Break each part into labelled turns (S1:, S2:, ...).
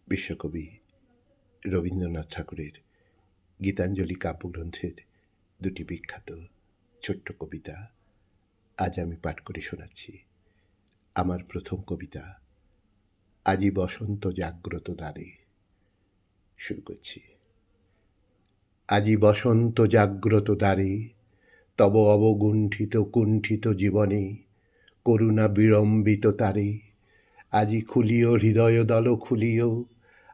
S1: বিশ্বকবি রবীন্দ্রনাথ ঠাকুরের গীতাঞ্জলি কাব্যগ্রন্থের দুটি বিখ্যাত ছোট্ট কবিতা আজ আমি পাঠ করে শোনাচ্ছি। আমার প্রথম কবিতা, আজি বসন্ত জাগ্রত দ্বারে। শুরু করছি। আজি বসন্ত জাগ্রত দ্বারে, তব অবগুণ্ঠিত কুণ্ঠিত জীবনে করুণা বিড়ম্বিত তারে। আজি খুলিও হৃদয় দল খুলিও,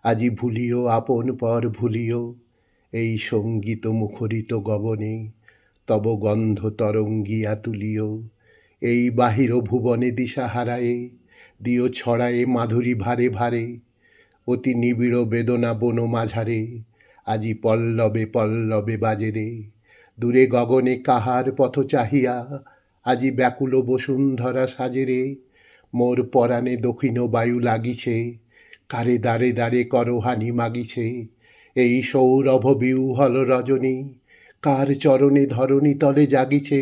S1: আজি ভুলিও আপন পর ভুলিও, এই সঙ্গীত মুখরিত গগনে তব গন্ধ তরঙ্গিয়া তুলিও। এই বাহির ভুবনে দিশা হারায়ে দিও ছড়ায়ে মাধুরী ভারে ভারে। অতি নিবিড় বেদনা বন মাঝারে আজি পল্লবে পল্লবে বাজে রে। দূরে গগনে কাহার পথ চাহিয়া আজি ব্যাকুল বসুন্ধরা সাজে রে। মোর পরাণে দক্ষিণ বায়ু লাগিছে, কারে দ্বারে দ্বারে করহানি মাগিছে। এই সৌরভ বিহ্বল রজনী কার চরণে ধরণী তলে জাগিছে।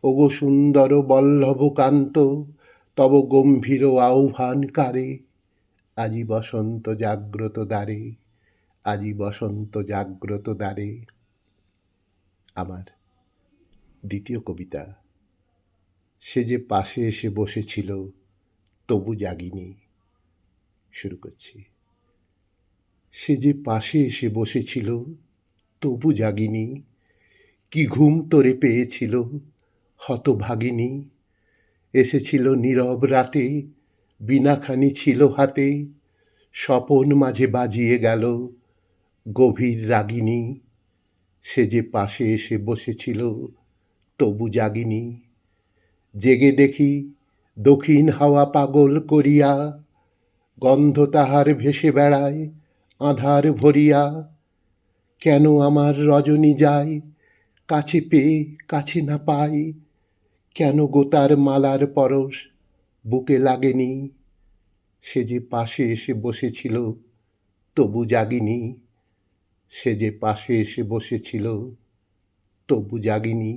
S1: ওগো সুন্দর বল্লভ কান্ত, তব গম্ভীর আহ্বান কারে। আজি বসন্ত জাগ্রত দ্বারে, আজি বসন্ত জাগ্রত দ্বারে। আমার দ্বিতীয় কবিতা, সে যে পাশে এসে বসেছিল তবু জাগিনি। শুরু করছি। সে যে পাশে এসে বসেছিল তবু জাগিনি, কি ঘুম তোরে পেয়েছিল হতভাগিনী। এসেছিল নীরব রাতে, বীণাখানি ছিল হাতে, স্বপন মাঝে বাজিয়ে গেল গভীর রাগিনী। সে যে পাশে এসে বসেছিল তবু জাগিনি। জেগে দেখি দক্ষিণ হাওয়া পাগল করিয়া, গন্ধ তাহার ভেসে বেড়ায় আঁধার ভরিয়া। কেন আমার রজনী যায় কাছে পেয়ে কাছে না পাই, কেন গোতার মালার পরশ বুকে লাগেনি। সে যে পাশে এসে বসেছিল তবু জাগিনি, সে যে পাশে এসে বসেছিল তবু জাগিনি।